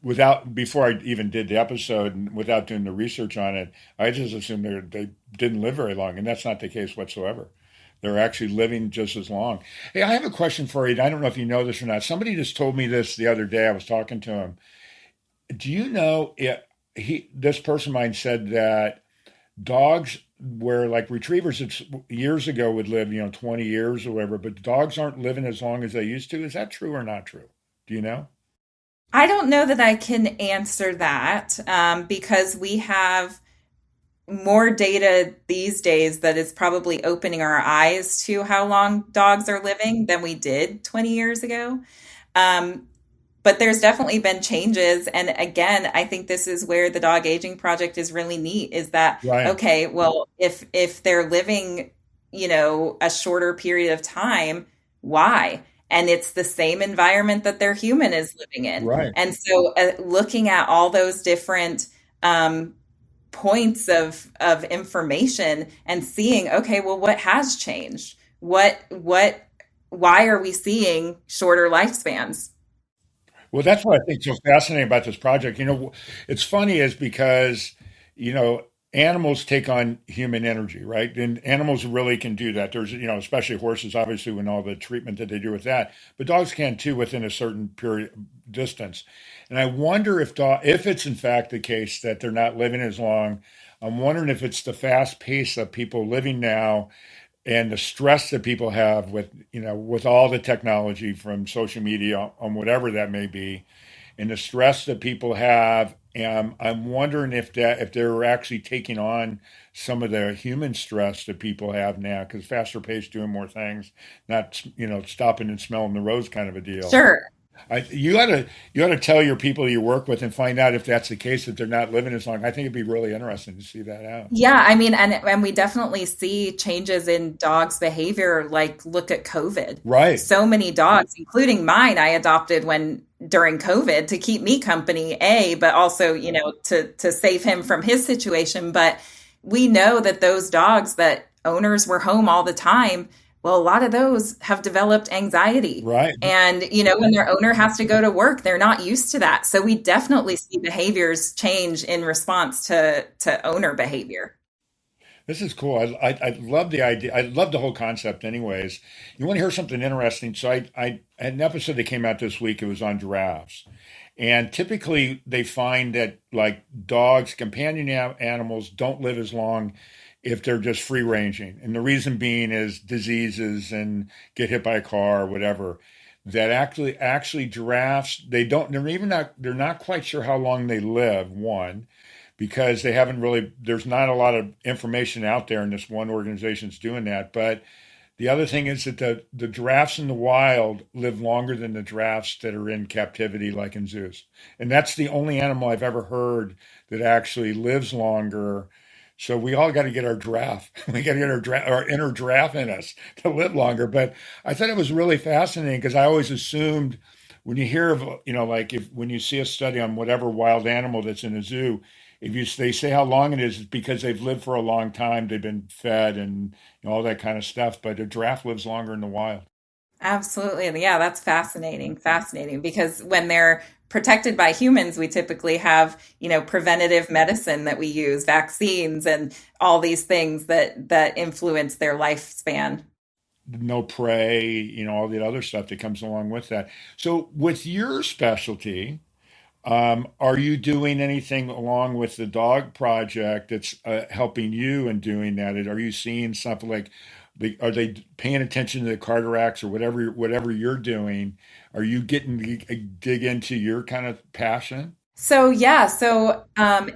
S1: without before I even did the episode and without doing the research on it, I just assumed they didn't live very long, and that's not the case whatsoever. They're actually living just as long. Hey, I have a question for you. I don't know if you know this or not. Somebody just told me this the other day. I was talking to him. Do you know this person of mine said that dogs, where like retrievers years ago would live 20 years or whatever, but dogs aren't living as long as they used to. Is that true or not true? Do you know?
S3: I don't know that I can answer that, because we have more data these days that is probably opening our eyes to how long dogs are living than we did 20 years ago. Um, but there's definitely been changes. And again, I think this is where the dog aging project is really neat, is that,
S1: Right.
S3: okay, well, if they're living, a shorter period of time, why? And it's the same environment that their human is living in.
S1: Right.
S3: And so looking at all those different um, points of information and seeing, okay, well, what has changed? Why are we seeing shorter lifespans?
S1: Well, that's what I think so fascinating about this project. It's funny is because, animals take on human energy, right? And animals really can do that. There's, especially horses, obviously, when all the treatment that they do with that, but dogs can too within a certain period distance. And I wonder if it's in fact the case that they're not living as long. I'm wondering if it's the fast pace of people living now and the stress that people have with all the technology from social media on whatever that may be, and the stress that people have. And I'm wondering if they're actually taking on some of the human stress that people have now, because faster pace, doing more things, not stopping and smelling the rose kind of a deal.
S3: Sure.
S1: You ought to tell your people you work with and find out if that's the case, that they're not living as long. I think it'd be really interesting to see that out.
S3: Yeah, I mean, and we definitely see changes in dogs' behavior. Like, look at COVID.
S1: Right.
S3: So many dogs, including mine, I adopted when during COVID to keep me company, but also, to save him from his situation. But we know that those dogs that owners were home all the time, well, a lot of those have developed anxiety.
S1: Right.
S3: And, when their owner has to go to work, they're not used to that. So we definitely see behaviors change in response to owner behavior.
S1: This is cool. I love the idea. I love the whole concept. Anyways, you want to hear something interesting? So I had an episode that came out this week. It was on giraffes, and typically they find that like dogs, companion animals, don't live as long if they're just free ranging, and the reason being is diseases and get hit by a car or whatever. That actually giraffes, they're not quite sure how long they live. One, because they haven't really, there's not a lot of information out there, and this one organization's doing that. But the other thing is that the giraffes in the wild live longer than the giraffes that are in captivity, like in zoos. And that's the only animal I've ever heard that actually lives longer So we all got to get our draft. We got to get our inner draft in us to live longer. But I thought it was really fascinating because I always assumed when you hear of, like if when you see a study on whatever wild animal that's in a zoo, if you they say how long it is, it's because they've lived for a long time, they've been fed and all that kind of stuff. But a giraffe lives longer in the wild.
S3: Absolutely. And yeah, that's fascinating. Fascinating because when they're protected by humans, we typically have, preventative medicine that we use, vaccines and all these things that influence their lifespan.
S1: No prey, all the other stuff that comes along with that. So with your specialty, are you doing anything along with the dog project that's helping you in doing that? Are you seeing something like, are they paying attention to the cataracts or whatever you're doing? Are you getting to dig into your kind of passion?
S3: So yeah,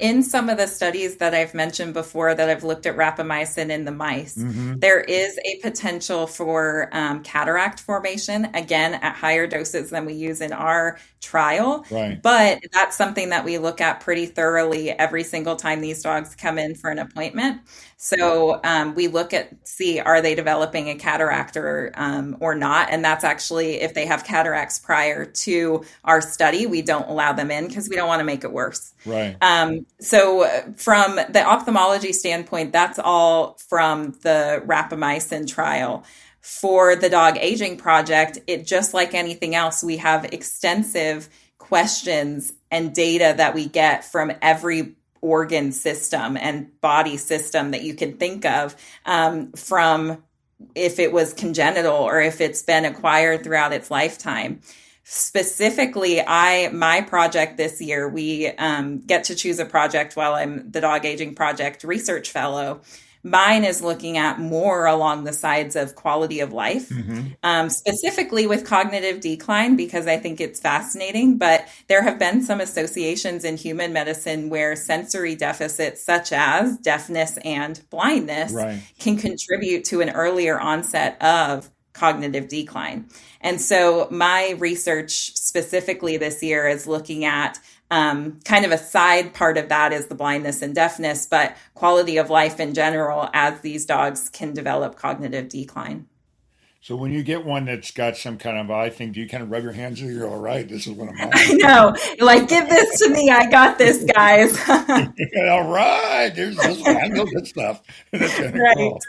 S3: in some of the studies that I've mentioned before that I've looked at rapamycin in the mice,
S1: Hmm.
S3: there is a potential for cataract formation, again, at higher doses than we use in our trial.
S1: Right.
S3: But that's something that we look at pretty thoroughly every single time these dogs come in for an appointment. So we look at see are they developing a cataract or not, and that's actually if they have cataracts prior to our study, we don't allow them in because we don't want to make it worse.
S1: Right.
S3: From the ophthalmology standpoint, that's all from the rapamycin trial. For the dog aging project, it just like anything else, we have extensive questions and data that we get from every organ system and body system that you can think of, from if it was congenital or if it's been acquired throughout its lifetime. Specifically, my project this year, we get to choose a project while I'm the dog aging project research fellow. Mine is looking at more along the sides of quality of life,
S1: Hmm.
S3: specifically with cognitive decline, because I think it's fascinating. But there have been some associations in human medicine where sensory deficits, such as deafness and blindness,
S1: Right.
S3: can contribute to an earlier onset of cognitive decline. And so my research specifically this year is looking at kind of a side part of that is the blindness and deafness, but quality of life in general as these dogs can develop cognitive decline.
S1: So when you get one that's got some kind of eye thing, do you kind of rub your hands and you're all right? This is one of
S3: I
S1: mine.
S3: know, like, give this to me. I got this, guys.
S1: All right. There's this one. I know this stuff. That's kind of
S3: Right.
S1: cool.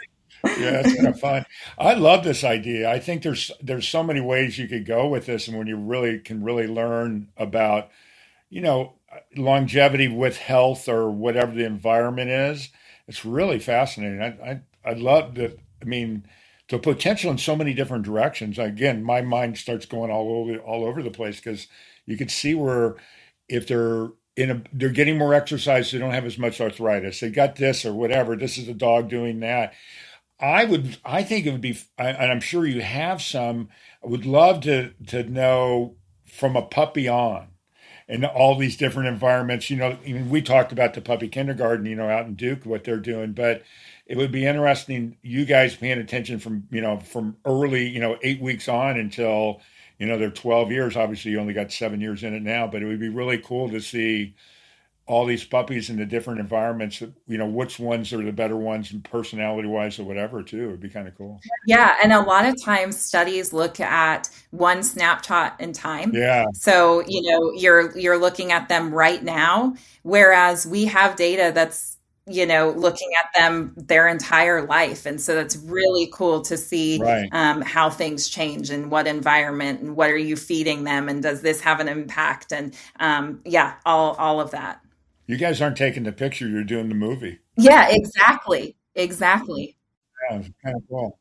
S1: Yeah, it's kind of fun. I love this idea. I think there's so many ways you could go with this, and when you really can really learn about, you know, longevity with health or whatever the environment is, it's really fascinating. I love that. I mean, the potential in so many different directions. Again, my mind starts going all over the place because you could see where if they're getting more exercise, they don't have as much arthritis. They got this or whatever. This is a dog doing that. I think it would be, and I'm sure you have some. I would love to know from a puppy on, and all these different environments. Even we talked about the puppy kindergarten, out in Duke, what they're doing, but it would be interesting, you guys paying attention from early, 8 weeks on until, they're 12 years. Obviously, you only got 7 years in it now, but it would be really cool to see all these puppies in the different environments, which ones are the better ones and personality wise or whatever too. It'd be kind of cool.
S3: Yeah, and a lot of times studies look at one snapshot in time.
S1: Yeah,
S3: So, you're looking at them right now, whereas we have data that's, looking at them their entire life. And so that's really cool to see
S1: right.
S3: how things change and what environment and what are you feeding them and does this have an impact and yeah, all of that.
S1: You guys aren't taking the picture, you're doing the movie.
S3: Yeah, exactly. Exactly.
S1: Yeah, it's kind of cool.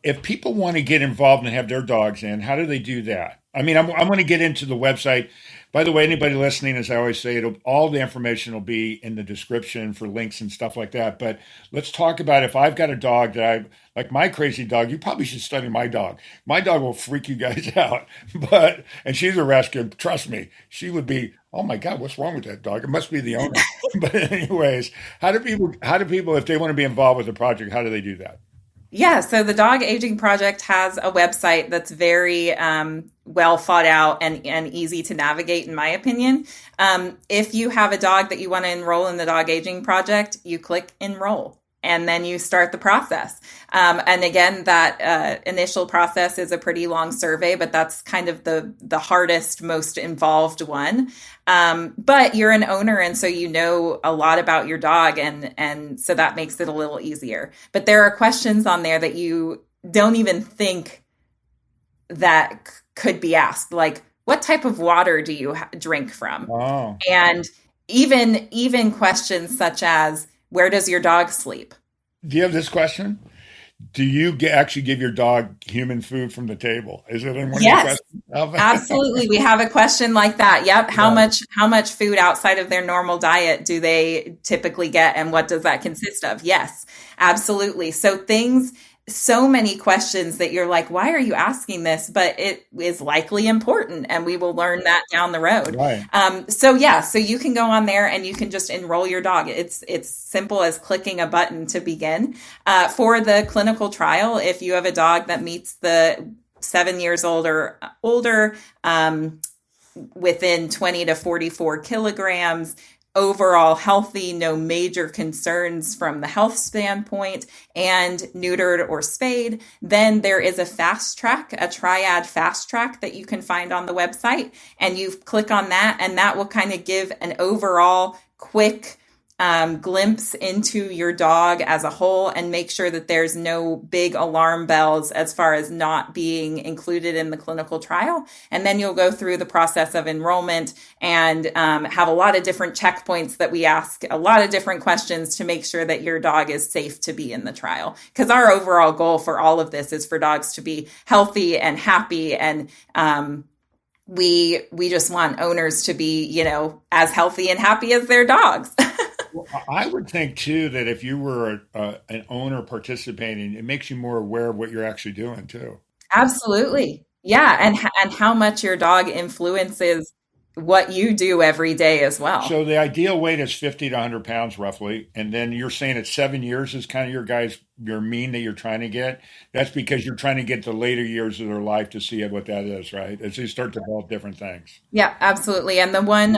S1: If people want to get involved and have their dogs in, how do they do that? I mean, I'm going to get into the website. By the way, anybody listening, as I always say, all the information will be in the description for links and stuff like that. But let's talk about if I've got a dog that like my crazy dog, you probably should study my dog. My dog will freak you guys out. And she's a rescue. Trust me, she would be, oh my God, what's wrong with that dog? It must be the owner. But anyways, how do people, if they want to be involved with the project, how do they do that?
S3: Yeah, so the Dog Aging Project has a website that's very well thought out and easy to navigate, in my opinion. If you have a dog that you want to enroll in the Dog Aging Project, you click enroll. And then you start the process. And again, that initial process is a pretty long survey, but that's kind of the hardest, most involved one. But you're an owner, and so you know a lot about your dog, and so that makes it a little easier. But there are questions on there that you don't even think that could be asked, like what type of water do you drink from?
S1: Oh,
S3: And even questions such as where does your dog sleep?
S1: do you have this question? Do you actually give your dog human food from the table? Is it in one of your
S3: Yes,
S1: questions? Oh,
S3: absolutely. We have a question like that. Yep.
S1: yeah.
S3: How much food outside of their normal diet do they typically get, and what does that consist of? Yes, absolutely. So many questions that you're like, why are you asking this? But it is likely important, and we will learn that down the road.
S1: Right.
S3: So you can go on there and you can just enroll your dog. It's simple as clicking a button to begin. For the clinical trial, if you have a dog that meets the 7 years old or older, within 20 to 44 kilograms, overall healthy, no major concerns from the health standpoint, and neutered or spayed, then there is a fast track, a Triad fast track that you can find on the website. And you click on that, and that will kind of give an overall quick glimpse into your dog as a whole, and make sure that there's no big alarm bells as far as not being included in the clinical trial. And then you'll go through the process of enrollment and have a lot of different checkpoints that we ask, a lot of different questions to make sure that your dog is safe to be in the trial. Because our overall goal for all of this is for dogs to be healthy and happy, and we just want owners to be, as healthy and happy as their dogs.
S1: Well, I would think too that if you were an owner participating, it makes you more aware of what you're actually doing too.
S3: Absolutely. Yeah, and how much your dog influences what you do every day as well.
S1: So the ideal weight is 50 to 100 pounds roughly. And then you're saying at 7 years is kind of your mean that you're trying to get. That's because you're trying to get the later years of their life to see what that is, right? As they start to develop different things.
S3: Yeah, absolutely. And the one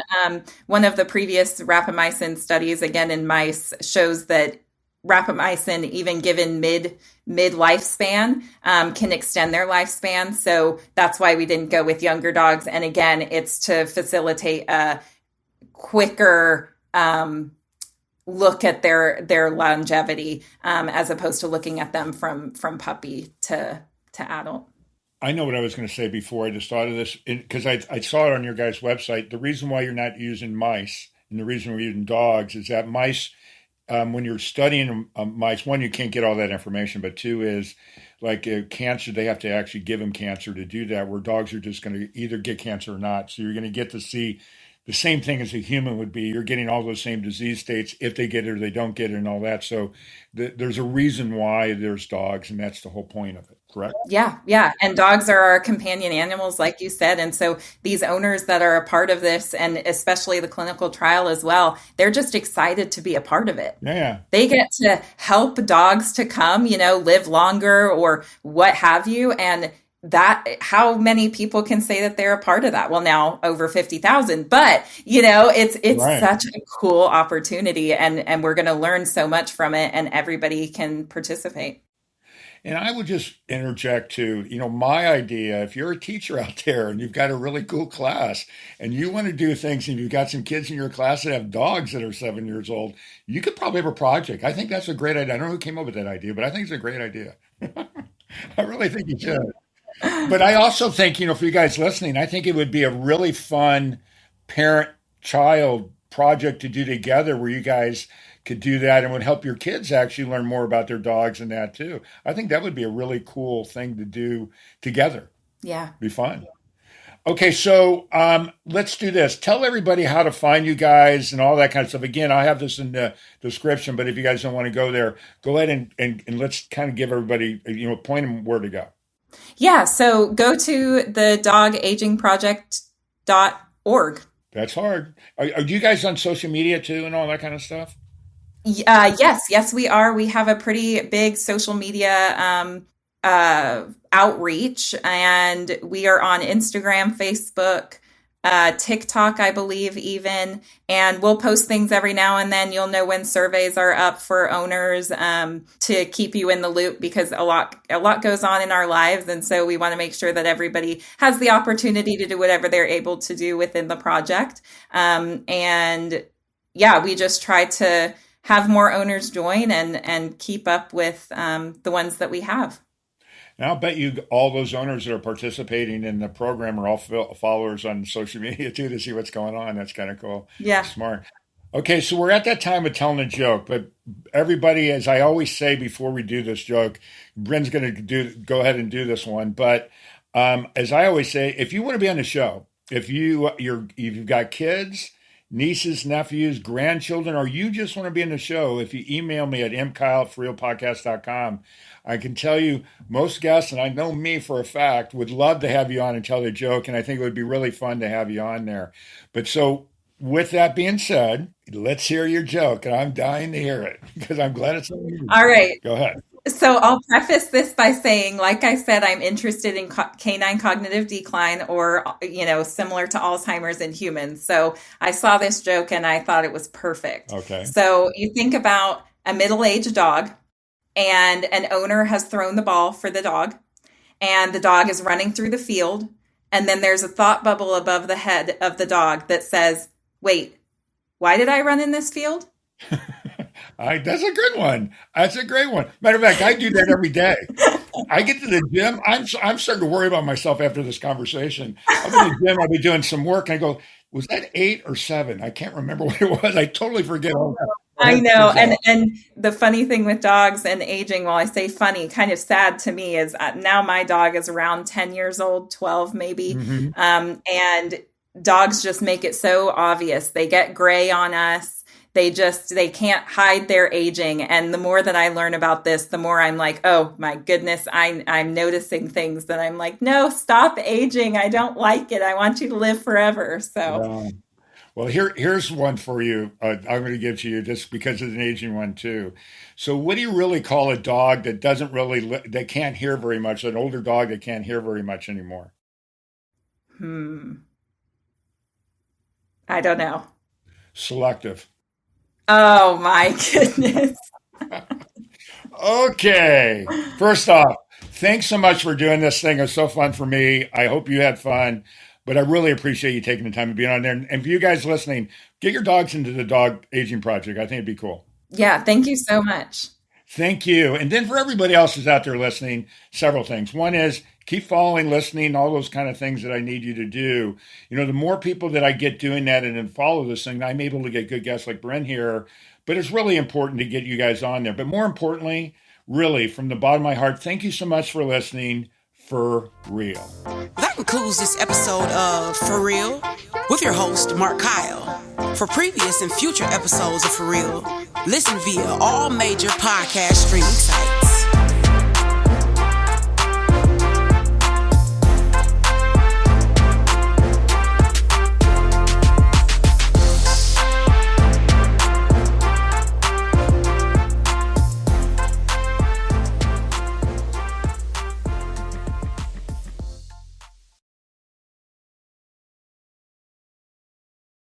S3: of the previous rapamycin studies, again in mice, shows that rapamycin, even given mid lifespan, can extend their lifespan. So that's why we didn't go with younger dogs. And again, it's to facilitate a quicker look at their longevity, as opposed to looking at them from puppy to adult.
S1: I know what I was going to say before I just thought of this because I saw it on your guys' website. The reason why you're not using mice and the reason we're using dogs is that mice, when you're studying mice, one, you can't get all that information, but two is like cancer, they have to actually give them cancer to do that, where dogs are just going to either get cancer or not. So you're going to get to see the same thing as a human would be. You're getting all those same disease states if they get it or they don't get it and all that. So there's a reason why there's dogs, and that's the whole point of it, correct?
S3: Yeah, yeah. And dogs are our companion animals, like you said. And so these owners that are a part of this, and especially the clinical trial as well, they're just excited to be a part of it.
S1: Yeah.
S3: They get to help dogs to come, live longer or what have you. And that, how many people can say that they're a part of that? Well, now over 50,000, but it's
S1: Right.
S3: such a cool opportunity, and we're going to learn so much from it, and everybody can participate.
S1: And I would just interject too, my idea, if you're a teacher out there and you've got a really cool class and you want to do things and you've got some kids in your class that have dogs that are 7 years old, you could probably have a project. I think that's a great idea. I don't know who came up with that idea, but I think it's a great idea. I really think you should. But I also think, for you guys listening, I think it would be a really fun parent child project to do together where you guys could do that and would help your kids actually learn more about their dogs and that too. I think that would be a really cool thing to do together.
S3: Yeah.
S1: Be fun. Okay, so let's do this. Tell everybody how to find you guys and all that kind of stuff. Again, I have this in the description, but if you guys don't want to go there, go ahead and let's kind of give everybody, point them where to go.
S3: Yeah. So go to the dogagingproject.org.
S1: That's hard. Are you guys on social media too and all that kind of stuff?
S3: Yes, we are. We have a pretty big social media outreach, and we are on Instagram, Facebook, TikTok, I believe, even. And we'll post things every now and then. You'll know when surveys are up for owners, to keep you in the loop, because a lot goes on in our lives, and so we want to make sure that everybody has the opportunity to do whatever they're able to do within the project. And yeah, we just try to have more owners join and keep up with the ones that we have.
S1: And I'll bet you all those owners that are participating in the program are all followers on social media too to see what's going on. That's kind of cool.
S3: Yeah.
S1: Smart. Okay, so we're at that time of telling a joke, but everybody, as I always say before we do this joke, Brynn's going to go ahead and do this one. But as I always say, if you want to be on the show, if you've got kids, nieces, nephews, grandchildren, or you just want to be in the show, if you email me at mkyle@forrealpodcast.com, I can tell you most guests, and I know me for a fact, would love to have you on and tell the joke, and I think it would be really fun to have you on there. But so with that being said, let's hear your joke, and I'm dying to hear it because I'm glad it's on you.
S3: All right.
S1: Go ahead.
S3: So I'll preface this by saying, like I said, I'm interested in canine cognitive decline, or, similar to Alzheimer's in humans. So I saw this joke and I thought it was perfect.
S1: Okay.
S3: So you think about a middle-aged dog, and an owner has thrown the ball for the dog, and the dog is running through the field. And then there's a thought bubble above the head of the dog that says, wait, why did I run in this field?
S1: That's a good one. That's a great one. Matter of fact, I do that every day. I get to the gym. I'm starting to worry about myself after this conversation. I'll be in the gym. I'll be doing some work, and I go, was that 8 or 7? I can't remember what it was. I totally forget all that.
S3: I know. And the funny thing with dogs and aging, well, I say funny, kind of sad to me, is now my dog is around 10 years old, 12 maybe.
S1: Mm-hmm.
S3: And dogs just make it so obvious. They get gray on us. They can't hide their aging. And the more that I learn about this, the more I'm like, oh my goodness, I'm noticing things that I'm like, no, stop aging. I don't like it. I want you to live forever. So.
S1: Yeah. Well, here's one for you. I'm going to give to you just because it's an aging one too. So what do you really call a dog that that can't hear very much, an older dog that can't hear very much anymore?
S3: I don't know.
S1: Selective.
S3: Oh my goodness.
S1: Okay. First off, thanks so much for doing this thing. It was so fun for me. I hope you had fun. But I really appreciate you taking the time to be on there. And for you guys listening, get your dogs into the Dog Aging Project. I think it'd be cool.
S3: Yeah, thank you so much.
S1: Thank you. And then for everybody else who's out there listening, several things. One is keep following, listening, all those kind of things that I need you to do. The more people that I get doing that and then follow this thing, I'm able to get good guests like Brynn here. But it's really important to get you guys on there. But more importantly, really, from the bottom of my heart, thank you so much for listening. For real.
S2: That concludes this episode of For Real with your host, Mark Kyle. For previous and future episodes of For Real, listen via all major podcast streaming sites.